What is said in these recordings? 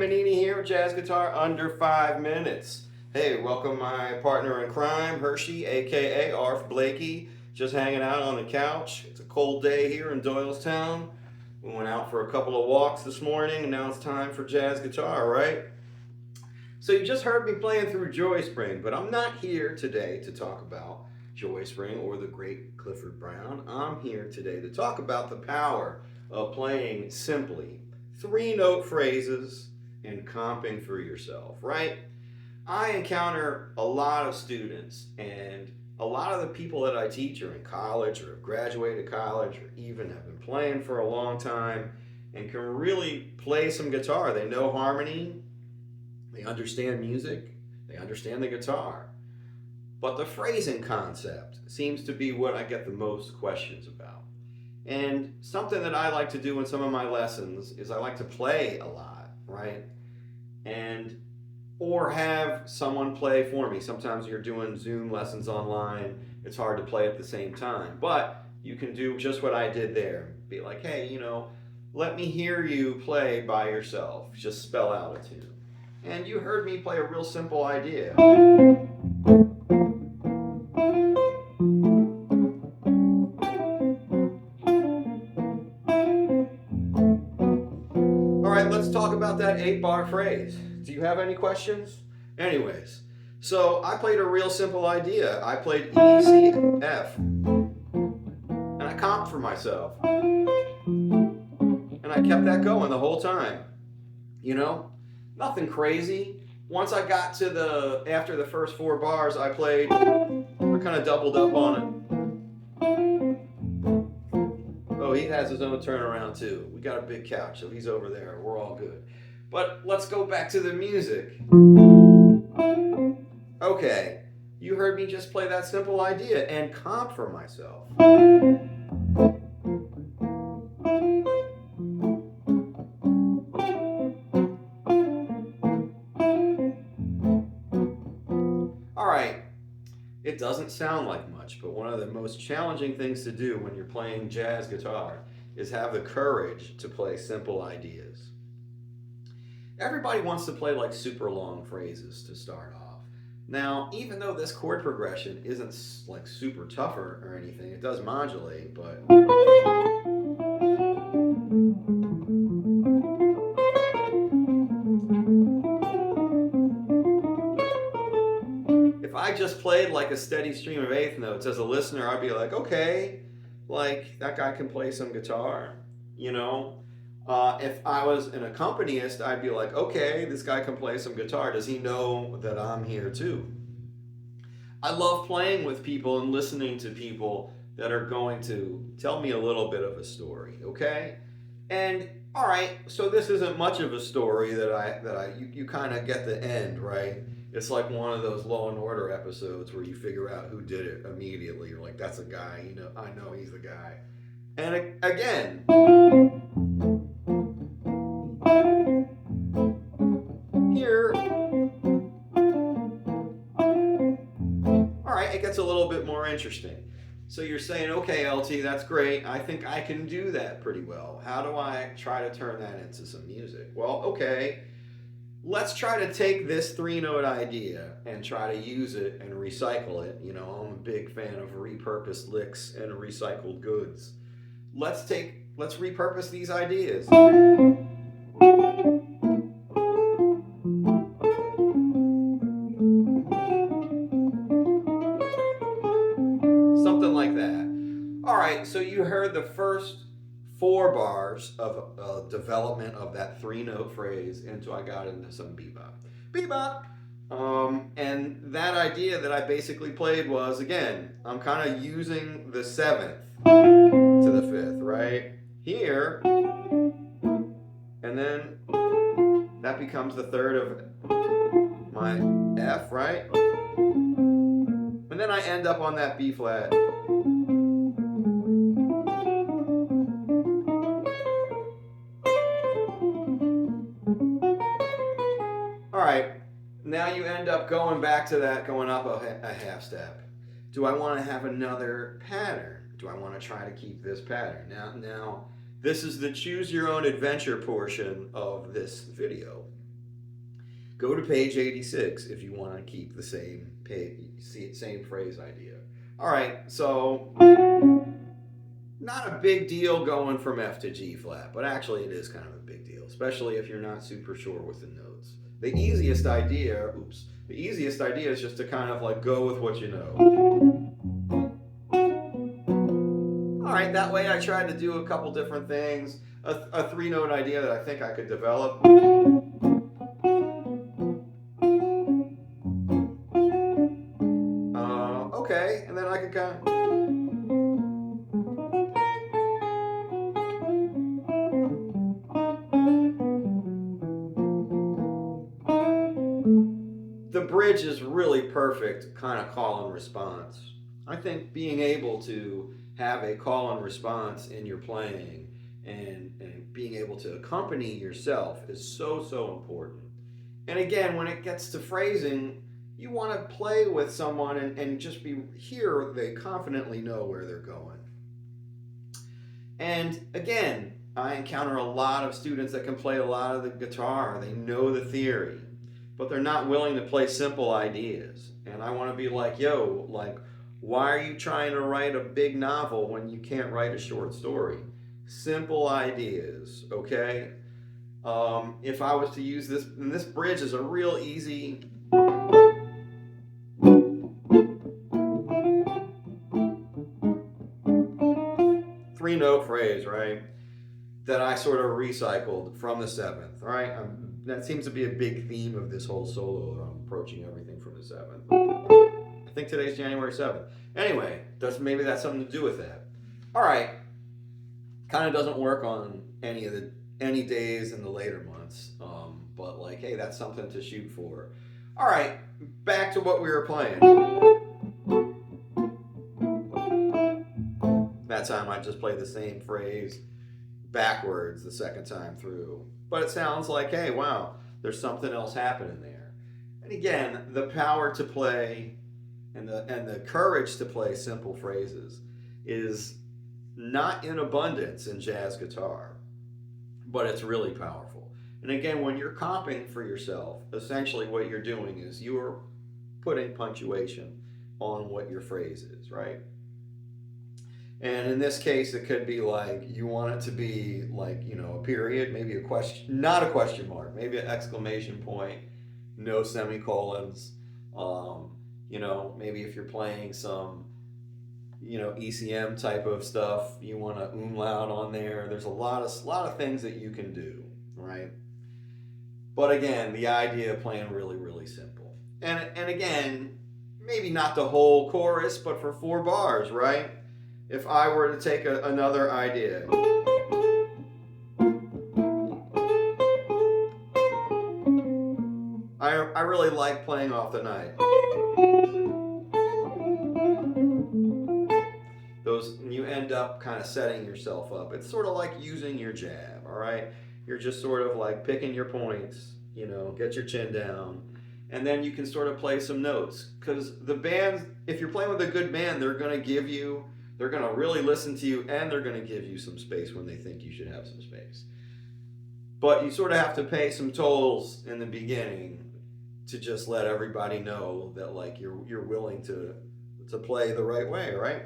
Panini here, jazz guitar under 5 minutes. Hey, welcome my partner in crime, Hershey, aka Arf Blakey, just hanging out on the couch. It's a cold day here in Doylestown. We went out for a couple of walks this morning, and now it's time for jazz guitar, right? So you just heard me playing through Joy Spring, but I'm not here today to talk about Joy Spring or the great Clifford Brown. I'm here today to talk about the power of playing simply 3-note phrases and comping for yourself, right? I encounter a lot of students, and a lot of the people that I teach are in college or have graduated college or even have been playing for a long time and can really play some guitar. They know harmony, they understand music, they understand the guitar. But the phrasing concept seems to be what I get the most questions about. And something that I like to do in some of my lessons is I like to play a lot, right? And or have someone play for me. Sometimes you're doing Zoom lessons online, it's hard to play at the same time. But you can do just what I did there. Be like, hey, let me hear you play by yourself. Just spell out a tune. And you heard me play a real simple idea. All right, let's talk about that 8-bar phrase. Do you have any questions? Anyways, so I played a real simple idea. I played E, C, F, and I comped for myself. And I kept that going the whole time. Nothing crazy. Once I got to after the first 4 bars, I kind of doubled up on it. Oh, he has his own turnaround too. We got a big couch, so he's over there. We're all good. But let's go back to the music. Okay, you heard me just play that simple idea and comp for myself. All right, it doesn't sound like much, but one of the most challenging things to do when you're playing jazz guitar is have the courage to play simple ideas. Everybody wants to play like super long phrases to start off. Now, even though this chord progression isn't like super tough or anything, it does modulate, but if I just played like a steady stream of eighth notes as a listener, I'd be like, okay, like that guy can play some guitar, if I was an accompanist, I'd be like, okay, this guy can play some guitar. Does he know that I'm here too? I love playing with people and listening to people that are going to tell me a little bit of a story, okay? And all right, so this isn't much of a story you kind of get the end, right? It's like one of those Law and Order episodes where you figure out who did it immediately. You're like, that's a guy, I know he's the guy. And again, here, all right, it gets a little bit more interesting. So you're saying, okay, LT, that's great. I think I can do that pretty well. How do I try to turn that into some music? Well, okay, let's try to take this 3-note idea and try to use it and recycle it. I'm a big fan of repurposed licks and recycled goods. Let's repurpose these ideas. Something like that. All right, so you heard the first 4 bars of development of that 3-note phrase until I got into some bebop. Bebop! And that idea that I basically played was, again, I'm kind of using the 7th to the 5th, right? Here, and then that becomes the 3rd of my F, right? And then I end up on that B flat. All right, now you end up going back to that, going up a half step. Do I want to have another pattern? Do I want to try to keep this pattern? Now, this is the choose your own adventure portion of this video. Go to page 86 if you want to keep the same same phrase idea. All right, so not a big deal going from F to G flat, but actually it is kind of a big deal, especially if you're not super sure with the notes. The easiest idea is just to kind of like go with what you know. All right, that way I tried to do a couple different things. A three-note idea that I think I could develop. Okay, and then I could kind of. The bridge is really perfect kind of call and response. I think being able to have a call and response in your playing and being able to accompany yourself is so important. And again, when it gets to phrasing, you want to play with someone and just be here, they confidently know where they're going. And again, I encounter a lot of students that can play a lot of the guitar, they know the theory, but they're not willing to play simple ideas. And I want to be like, yo, like, why are you trying to write a big novel when you can't write a short story? Simple ideas, okay? If I was to use this, and this bridge is a real easy. Three-note phrase, right? That I sort of recycled from the seventh, right? That seems to be a big theme of this whole solo. I'm approaching everything from the seventh. I think today's January 7th. Anyway, maybe that's something to do with that. All right. Kind of doesn't work on any days in the later months, but like, hey, that's something to shoot for. All right, back to what we were playing. That time I just played the same phrase backwards the second time through. But it sounds like, hey, wow, there's something else happening there. And again, the power to play and the courage to play simple phrases is not in abundance in jazz guitar, but it's really powerful. And again, when you're comping for yourself, essentially what you're doing is you're putting punctuation on what your phrase is, right? And in this case, it could be like you want it to be like, a period, maybe a question, not a question mark, maybe an exclamation point, no semicolons. Maybe if you're playing some, ECM type of stuff, you want to umlaut on there. There's a lot of things that you can do, right? But again, the idea of playing really, really simple. And again, maybe not the whole chorus, but for 4 bars, right? If I were to take another idea. I really like playing off the night. You end up kind of setting yourself up. It's sort of like using your jab, all right? You're just sort of like picking your points, get your chin down, and then you can sort of play some notes. Because the band, if you're playing with a good band, they're going to really listen to you, and they're going to give you some space when they think you should have some space. But you sort of have to pay some tolls in the beginning to just let everybody know that like you're willing to play the right way, right?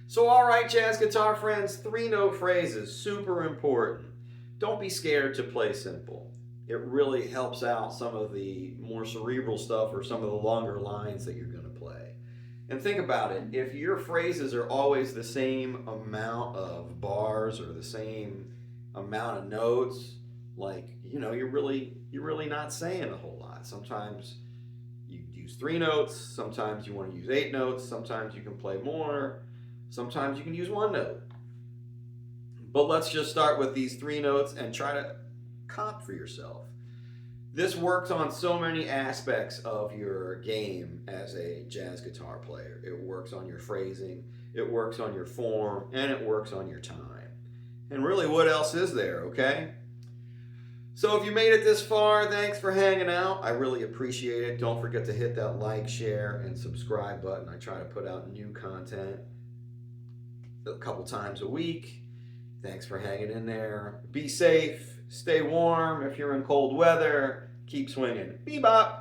So all right, jazz guitar friends, 3-note phrases, super important. Don't be scared to play simple. It really helps out some of the more cerebral stuff or some of the longer lines that you're going to play. And think about it, if your phrases are always the same amount of bars or the same amount of notes, like, you're really not saying a whole lot. Sometimes you use 3 notes, sometimes you want to use 8 notes, sometimes you can play more, sometimes you can use 1 note. But let's just start with these 3 notes and try to comp for yourself. This works on so many aspects of your game as a jazz guitar player. It works on your phrasing, it works on your form, and it works on your time. And really, what else is there, okay? So if you made it this far, thanks for hanging out. I really appreciate it. Don't forget to hit that like, share, and subscribe button. I try to put out new content a couple times a week. Thanks for hanging in there. Be safe, stay warm if you're in cold weather, keep swinging. Bebop.